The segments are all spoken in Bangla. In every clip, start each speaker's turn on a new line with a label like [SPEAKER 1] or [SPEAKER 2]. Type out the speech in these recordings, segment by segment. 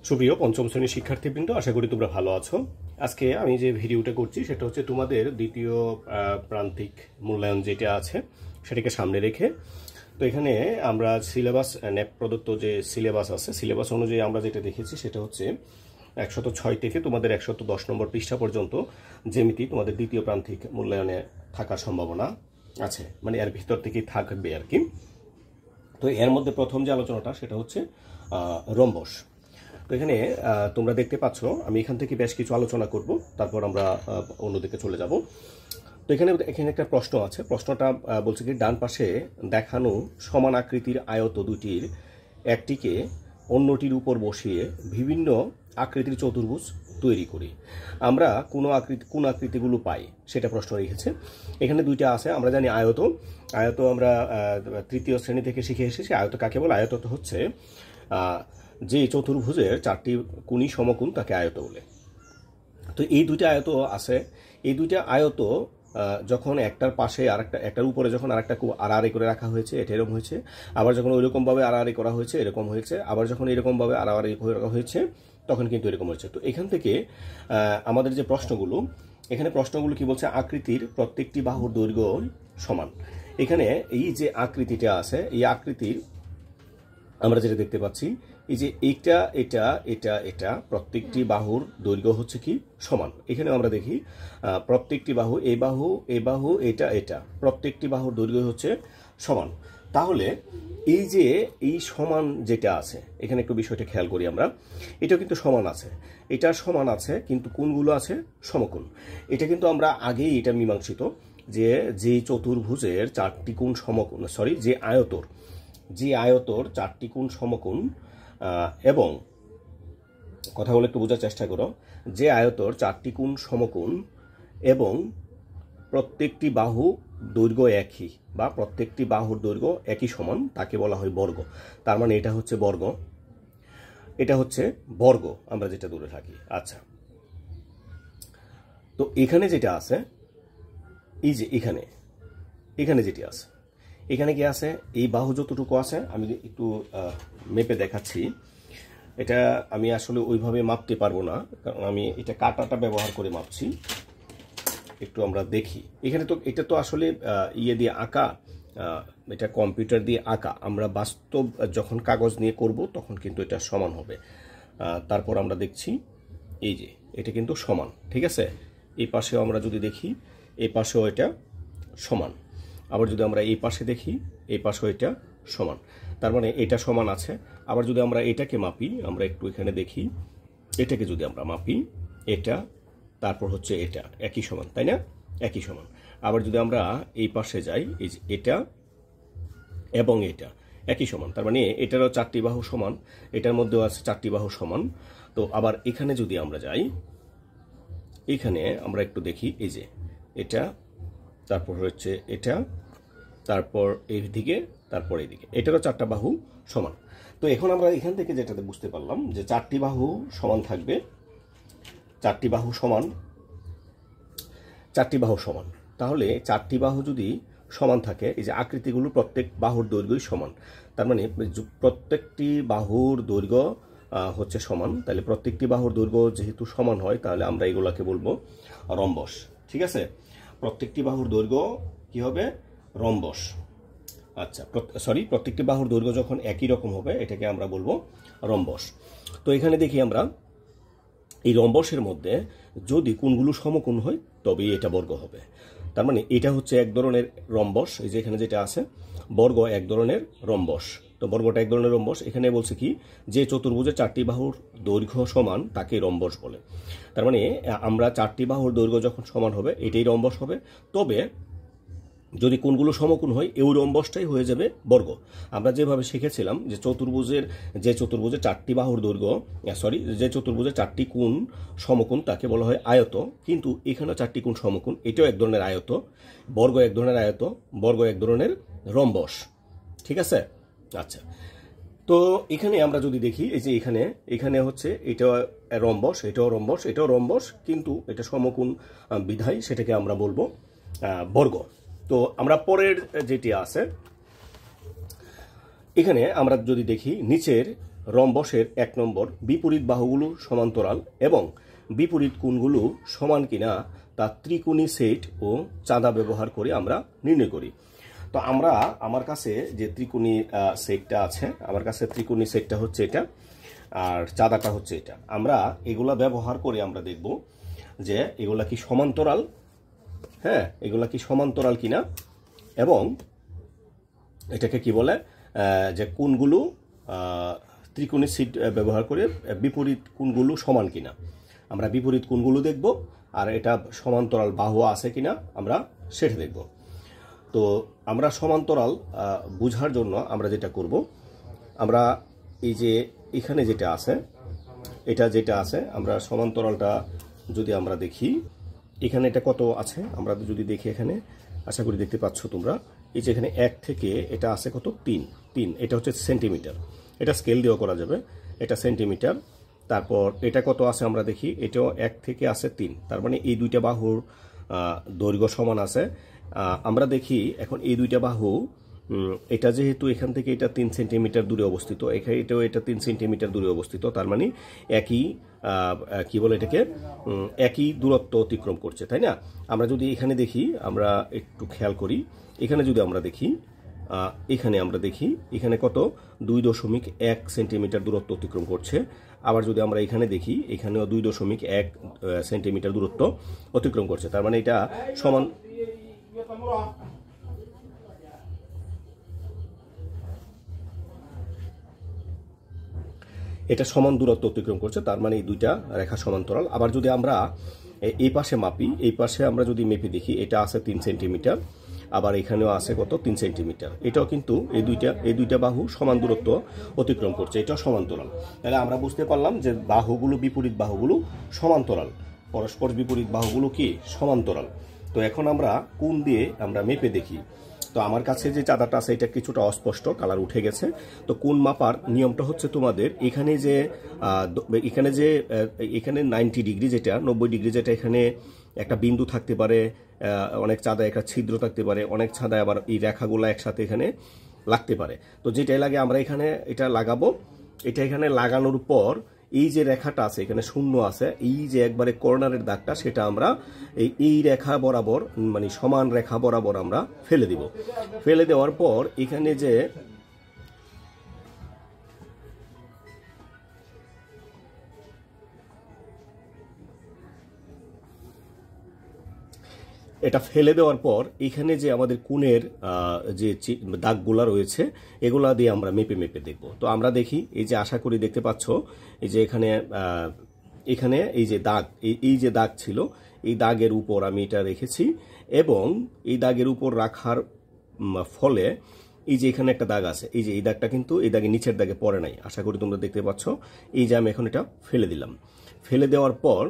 [SPEAKER 1] সুপ্রিয় পঞ্চম শ্রেণীর শিক্ষার্থীবৃন্দ, আশা করি তোমরা ভালো আছো। আজকে আমি যে ভিডিওটা করছি সেটা হচ্ছে তোমাদের দ্বিতীয় প্রান্তিক মূল্যায়ন যেটা আছে সেটাকে সামনে রেখে। তো এখানে আমরা সিলেবাস ন্যাপ প্রদত্ত যে সিলেবাস আছে, সিলেবাস অনুযায়ী আমরা যেটা দেখেছি সেটা হচ্ছে 106 থেকে তোমাদের 110 নম্বর পৃষ্ঠা পর্যন্ত জ্যামিতি তোমাদের দ্বিতীয় প্রান্তিক মূল্যায়নে থাকার সম্ভাবনা আছে, মানে এর ভিতর থেকেই থাকবে আর কি। তো এর মধ্যে প্রথম যে আলোচনাটা সেটা হচ্ছে রম্বস। তো এখানে তোমরা দেখতে পাচ্ছ আমি এখান থেকে বেশ কিছু আলোচনা করব, তারপর আমরা অন্যদিকে চলে যাব। তো এখানে একটা প্রশ্ন আছে, প্রশ্নটা বলছে কি, ডান পাশে দেখানো সমান আকৃতির আয়ত দুটির একটিকে অন্যটির উপর বসিয়ে বিভিন্ন আকৃতির চতুর্ভুজ তৈরি করি। আমরা কোন আকৃতিগুলো পাই সেটা প্রশ্ন রেখেছে। এখানে দুইটা আছে, আমরা জানি আয়ত। আয়ত আমরা তৃতীয় শ্রেণী থেকে শিখে এসেছি। আয়ত কাকে বলে? আয়ত হচ্ছে যে চতুর্ভুজের চারটি কোণই সমকোণ তাকে আয়ত বলে। তো এই দুইটা আয়ত আছে, এই দুইটা আয়ত যখন একটার পাশে একটার উপরে যখন আরেকটা আড়াআড়ি করে রাখা হয়েছে এটা এরকম হয়েছে, আবার যখন ওইরকমভাবে আড়াআড়ি করা হয়েছে এরকম হয়েছে, আবার যখন এরকমভাবে আড়াআড়ি করে রাখা হয়েছে তখন কিন্তু এরকম হয়েছে। তো এখান থেকে আমাদের যে প্রশ্নগুলো, এখানে প্রশ্নগুলো কি বলছে? আকৃতির প্রত্যেকটি বাহুর দৈর্ঘ্য সমান। এখানে এই যে আকৃতিটা আছে, এই আকৃতির আমরা যেটা দেখতে পাচ্ছি, এই যে এটা এটা এটা এটা প্রত্যেকটি বাহুর দৈর্ঘ্য হচ্ছে কি সমান। এখানে আমরা দেখি প্রত্যেকটি বাহু, এই বাহু এই বাহু এটা এটা প্রত্যেকটি বাহুর দৈর্ঘ্য হচ্ছে সমান। তাহলে এই যে এই সমান যেটা আছে, এখানে একটু বিষয়টা খেয়াল করি আমরা, এটা কিন্তু সমান আছে, এটা সমান আছে, কিন্তু কোণগুলো আছে সমকোণ। এটা কিন্তু আমরা আগেই এটা মীমাংসিত যে চতুর্ভুজের চারটি কোণ সমকোণ, সরি যে আয়তর চারটি কোণ সমকোণ, এবং কথা বলে একটু বোঝার চেষ্টা করো, যে আয়তর চারটি কোণ সমকোণ এবং প্রত্যেকটি বাহু দৈর্ঘ্য একই বা প্রত্যেকটি বাহুর দৈর্ঘ্য একই সমান তাকে বলা হয় বর্গ। তার মানে এটা হচ্ছে বর্গ, এটা হচ্ছে বর্গ আমরা যেটা দূরে থাকি। আচ্ছা, তো এখানে যেটা আছে, এই যে এখানে যেটি আছে, এখানে কি আছে? এই বাহু যতটুকু আছে, আমি একটু মেপে দেখাচ্ছি। এটা আমি আসলে ওইভাবে মাপতে পারবো না, কারণ আমি এটা কাঁটাটা ব্যবহার করে মাপছি। একটু আমরা দেখি, এখানে তো এটা তো আসলে ইয়ে দিয়ে আঁকা, এটা কম্পিউটার দিয়ে আঁকা। আমরা বাস্তব যখন কাগজ নিয়ে করব তখন কিন্তু এটা সমান হবে। তারপর আমরা দেখছি এই যে এটা কিন্তু সমান, ঠিক আছে। এই পাশেও আমরা যদি দেখি, এই পাশেও এটা সমান। আবার যদি আমরা এই পাশে দেখি, এই পাশেও এটা সমান, তার মানে এটা সমান আছে। আবার যদি আমরা এটাকে মাপি, আমরা একটু এখানে দেখি, এটাকে যদি আমরা মাপি, এটা তারপর হচ্ছে এটা একই সমান, তাই না? একই সমান। আবার যদি আমরা এই পাশে যাই, এই যে এটা এবং এটা একই সমান, তার মানে এটারও চারটি বাহু সমান, এটার মধ্যেও আছে চারটি বাহু সমান। তো আবার এখানে যদি আমরা যাই, এখানে আমরা একটু দেখি, এই যে এটা, তারপর হচ্ছে এটা, তারপর এই দিকে, তারপর এইদিকে, এটারও চারটা বাহু সমান। তো এখন আমরা এখান থেকে যেটাতে বুঝতে পারলাম যে চারটি বাহু সমান থাকবে, চারটি বাহু সমান। তাহলে চারটি বাহু যদি সমান থাকে, এই যে আকৃতিগুলো প্রত্যেক বাহুর দৈর্ঘ্যই সমান, তার মানে প্রত্যেকটি বাহুর দৈর্ঘ্য হচ্ছে সমান। তাহলে প্রত্যেকটি বাহুর দৈর্ঘ্য যেহেতু সমান হয়, তাহলে আমরা এগুলাকে বলবো রম্বস, ঠিক আছে। প্রত্যেকটি বাহুর দৈর্ঘ্য কি হবে? রম্বস। আচ্ছা, সরি, প্রত্যেকটি বাহুর দৈর্ঘ্য যখন একই রকম হবে এটাকে আমরা বলবো রম্বস। তো এখানে দেখি আমরা, এই রম্বসের মধ্যে যদি কোণগুলো সমকোণ হয় তবেই এটা বর্গ হবে। তার মানে এটা হচ্ছে এক ধরনের রম্বস। এই যে এখানে যেটা আছে, বর্গ এক ধরনের রম্বস। তো বর্গটা এক ধরনের রম্বস। এখানে বলছে কি, যে চতুর্ভুজের চারটি বাহুর দৈর্ঘ্য সমান তাকে রম্বস বলে। তার মানে আমরা চারটি বাহুর দৈর্ঘ্য যখন সমান হবে এটাই রম্বস হবে। তবে যদি কোণগুলো সমকোণ হয়, এই রম্বসটাই হয়ে যাবে বর্গ। আমরা যেভাবে শিখেছিলাম যে চতুর্ভুজের চারটি বাহুর দৈর্ঘ্য, যে চতুর্ভুজের চারটি কোণ সমকোণ তাকে বলা হয় আয়ত। কিন্তু এখানেও চারটি কোণ সমকোণ, এটাও এক ধরনের আয়ত। বর্গ এক ধরনের আয়ত, বর্গ এক ধরনের রম্বস, ঠিক আছে। আচ্ছা, তো এখানে আমরা যদি দেখি, এই যে এখানে হচ্ছে এটাও রম্বস, এটাও রম্বস, এটাও রম্বস, কিন্তু এটা সমকোণ বিধায় সেটাকে আমরা বলবো বর্গ। তো আমরা পরের যেটি আছে, এখানে আমরা যদি দেখি, নিচের রম্বসের 1 নম্বর বিপরীত বাহুগুলো সমান্তরাল এবং বিপরীত কোণগুলো সমান কিনা তা ত্রিকোণী সেট ও চাঁদা ব্যবহার করে আমরা নির্ণয় করি। তো আমার কাছে যে ত্রিকোণী সেটটা আছে, আমার কাছে ত্রিকোণী সেটটা হচ্ছে এটা আর চাঁদাটা হচ্ছে এটা। আমরা এগুলা ব্যবহার করে আমরা দেখব যে এগুলা কি সমান্তরাল, হ্যাঁ এগুলা কি সমান্তরাল কিনা, এবং এটাকে কি বলে যে কোণগুলো ত্রিকোণী সেট ব্যবহার করে বিপরীত কোণগুলো সমান কিনা। আমরা বিপরীত কোণগুলো দেখব আর এটা সমান্তরাল বাহু আছে কিনা আমরা সেটা দেখব। তো আমরা সমান্তরাল বোঝার জন্য আমরা যেটা করব, আমরা এই যে এখানে যেটা আছে, এটা যেটা আছে, আমরা সমান্তরালটা যদি আমরা দেখি এখানে এটা কত আছে আমরা যদি দেখি, এখানে আশা করি দেখতে পাচ্ছ তোমরা, এই যে এখানে 1 থেকে এটা আছে কত 3, এটা হচ্ছে সেন্টিমিটার, এটা স্কেল দিয়েও করা যাবে, এটা সেন্টিমিটার। তারপর এটা কত আছে আমরা দেখি, এটাও 1 থেকে আছে 3, তার মানে এই দুইটা বাহুর দৈর্ঘ্য সমান আছে। আমরা দেখি এখন এই দুইটা বাহু, এটা যেহেতু এখান থেকে এটা 3 সেন্টিমিটার দূরে অবস্থিত, এটাও এটা 3 সেন্টিমিটার দূরে অবস্থিত, তার মানে একই কি বলে এটাকে একই দূরত্ব অতিক্রম করছে, তাই না? আমরা যদি এখানে দেখি, আমরা একটু খেয়াল করি, এখানে যদি আমরা দেখি, এখানে আমরা দেখি এখানে কত 2.1 সেন্টিমিটার দূরত্ব অতিক্রম করছে। আবার যদি আমরা এখানে দেখি, এখানেও 2.1 সেন্টিমিটার দূরত্ব অতিক্রম করছে, তার মানে এটা সমান। এটা সমান দূরত্ব অতিক্রম করছে, তার মানে এই দুইটা রেখা সমান্তরাল। আবার যদি আমরা এই পাশে মাপি, এই পাশে আমরা যদি মেপে দেখি, এটা আছে 3 সেন্টিমিটার, আবার এখানেও আছে কত 3 সেন্টিমিটার, এটাও কিন্তু এই দুইটা বাহু সমান দূরত্ব অতিক্রম করছে, এটাও সমান্তরাল। তাহলে আমরা বুঝতে পারলাম যে বাহুগুলো, বিপরীত বাহুগুলো সমান্তরাল, পরস্পর বিপরীত বাহুগুলো কি সমান্তরাল। তো এখন আমরা কোণ দিয়ে আমরা মেপে দেখি। তো আমার কাছে যে চাঁদাটা আছে এটা কিছুটা অস্পষ্ট, কালার উঠে গেছে। তো কোণ মাপার নিয়মটা হচ্ছে তোমাদের এখানে যে এখানে 90 ডিগ্রি, যেটা 90 ডিগ্রি, যেটা এখানে একটা বিন্দু থাকতে পারে, অনেক চাঁদায় একটা ছিদ্র থাকতে পারে, অনেক চাঁদায় আবার এই রেখাগুলো একসাথে এখানে লাগতে পারে। তো যেটাই লাগে আমরা এখানে এটা লাগাবো। এটা এখানে লাগানোর পর এই যে রেখাটা আছে, এখানে শূন্য আছে, এই যে একবারে কর্নারের দাগটা, সেটা আমরা এই রেখা বরাবর, মানে সমান রেখা বরাবর আমরা ফেলে দিব। ফেলে দেওয়ার পর এখানে যে এটা ফেলে দেওয়ার পর এখানে যে আমাদের কোণের যে দাগগুলা রয়েছে, এগুলা দিয়ে আমরা মেপে মেপে দেখব। তো আমরা দেখি, এই যে আশা করি দেখতে পাচ্ছ, এই যে এখানে এই যে দাগ, এই যে দাগ ছিল, এই দাগের উপর আমি এটা রেখেছি, এবং এই দাগের উপর রাখার ফলে এই যে এখানে একটা দাগ আছে, এই যে এই দাগটা কিন্তু এই দাগের নিচের দাগে পড়ে নাই, আশা করি তোমরা দেখতে পাচ্ছ। এই যে আমি এখন এটা ফেলে দিলাম। ফেলে দেওয়ার পর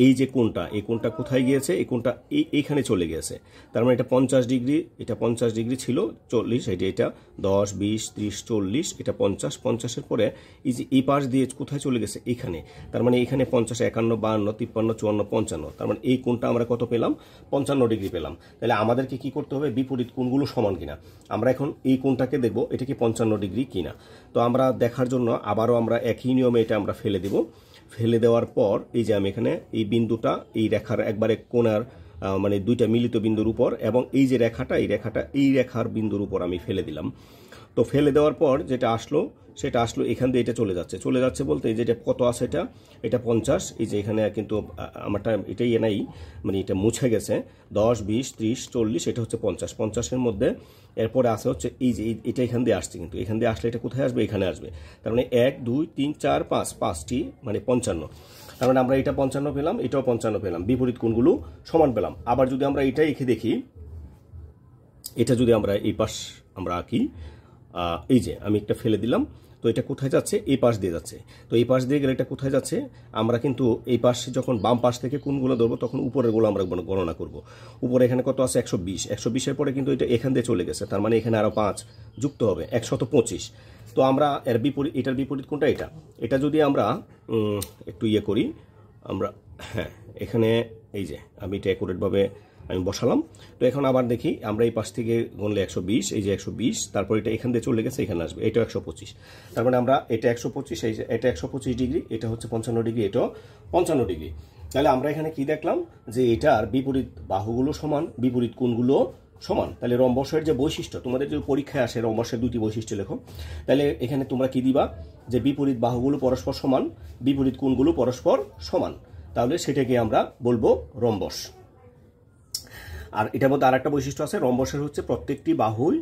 [SPEAKER 1] এই যে কোণটা, এই কোণটা কোথায় গিয়েছে, এই কোণটা এইখানে চলে গিয়েছে, তার মানে এটা 50 ডিগ্রি, এটা 50 ডিগ্রি ছিল, 40, এটা 10, 20, 30, 40, এটা 50, 50-এর পরে এই যে এই পাশ দিয়ে কোথায় চলে গেছে, এখানে, তার মানে এখানে 50, 51, 52, 53, 54, 55, তার মানে এই কোণটা আমরা কত পেলাম, 55 ডিগ্রি পেলাম। তাহলে আমাদেরকে কি করতে হবে, বিপরীত কোণগুলো সমান কিনা। আমরা এখন এই কোণটাকে দেখব, এটা কি 55 ডিগ্রি কিনা। তো আমরা দেখার জন্য আবারও আমরা একই নিয়মে এটা আমরা ফেলে দিব। ফেলে দেওয়ার পর এই যে আমি এখানে এই বিন্দুটা, এই রেখার একবারে কোণার মানে দুইটা মিলিত বিন্দুর উপর, এবং এই যে রেখাটা, এই রেখার বিন্দুর উপর আমি ফেলে দিলাম। তো ফেলে দেওয়ার পর যেটা আসলো, সেটা আসলো এখান দিয়ে এটা চলে যাচ্ছে বলতে এই যেটা কত আছে, এটা 50। এই যে এখানে কিন্তু আমারটা এটাই নাই, মানে এটা মুছে গেছে, 10, 20, 30, 40, এটা হচ্ছে 50। 50-এর মধ্যে এরপরে আসে হচ্ছে এই যে এটা এখান দিয়ে আসছে, কিন্তু এখান দিয়ে আসলে এটা কোথায় আসবে, এখানে আসবে। তার মানে 1, 2, 3, 4, 5, 5টি মানে 55। তার মানে আমরা এটা 55 পেলাম, এটাও 55 পেলাম, বিপরীত কোণগুলো সমান পেলাম। আবার যদি আমরা এটা এঁকে দেখি, এটা যদি আমরা এই পাশ আমরা আঁকি, এই যে আমি একটা ফেলে দিলাম, তো এটা কোথায় যাচ্ছে, এই পাশ দিয়ে যাচ্ছে। তো এই পাশ দিয়ে গেলে এটা কোথায় যাচ্ছে, আমরা কিন্তু এই পাশে যখন বাম পাশ থেকে কোণগুলো ধরবো, তখন উপরের গুলো আমরা গণনা করব। উপরে এখানে কত আছে, 120, 120-এর পরে কিন্তু এটা এখান দিয়ে চলে গেছে, তার মানে এখানে আরো 5 যুক্ত হবে, 125। তো আমরা এটার বিপরীত কোণটা এটা যদি আমরা একটু ইয়ে করি, আমরা হ্যাঁ এখানে এই যে আমি এটা অ্যাকুরেটভাবে আমি বসালাম। তো এখন আবার দেখি আমরা এই পাশ থেকে গুনলে 120, এই যে 120, তারপর এটা এখান দিয়ে চলে গেছে, এখানে আসবে, এটা 125। তার মানে আমরা এটা 125, এই যে এটা 125 ডিগ্রি, এটা হচ্ছে 55 ডিগ্রি, এটাও 55 ডিগ্রি। তাহলে আমরা এখানে কি দেখলাম যে এটার বিপরীত বাহুগুলো সমান, বিপরীত কোণগুলো সমান। তাহলে রম্বসের যে বৈশিষ্ট্য, তোমাদের যে পরীক্ষায় আসে রম্বসের দুটি বৈশিষ্ট্য লেখো, তাহলে এখানে তোমরা কি দিবা যে বিপরীত বাহুগুলো পরস্পর সমান, বিপরীত কোণগুলো পরস্পর সমান, তাহলে সেটাকে আমরা বলবো রম্বস। আর এটার মধ্যে আর একটা বৈশিষ্ট্য আছে, রম্বসের হচ্ছে প্রত্যেকটি বাহুই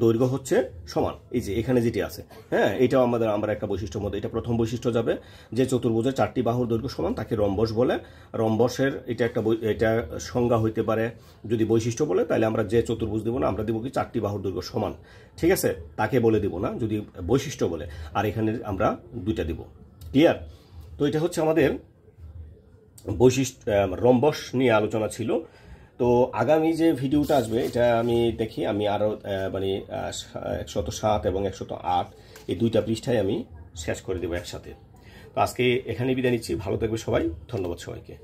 [SPEAKER 1] দৈর্ঘ্য হচ্ছে সমান, এই যে এখানে যেটি আছে, হ্যাঁ, এটাও আমরা একটা বৈশিষ্ট্যের মধ্যে, এটা প্রথম বৈশিষ্ট্য যাবে যে চতুর্ভুজের 4টি বাহুর দৈর্ঘ্য সমান, তাকে রম্বস বলে। রম্বসের এটা সংজ্ঞা হইতে পারে, যদি বৈশিষ্ট্য বলে তাহলে আমরা যে চতুর্ভুজ দিব না, আমরা দিব কি 4টি বাহুর দৈর্ঘ্য সমান, ঠিক আছে, তাকে বলে দিব না যদি বৈশিষ্ট্য বলে। আর এখানে আমরা 2টা দিব, ক্লিয়ার? তো এটা হচ্ছে আমাদের বৈশিষ্ট্য, রম্বস নিয়ে আলোচনা ছিল। তো আগামী যে ভিডিওটা আসবে এটা আমি দেখি, আমি আরও মানে 107 এবং 108 এই 2টা পৃষ্ঠায় আমি শেষ করে দেবো একসাথে। তো আজকে এখানে বিদায় নিচ্ছি, ভালো থাকবে সবাই, ধন্যবাদ সবাইকে।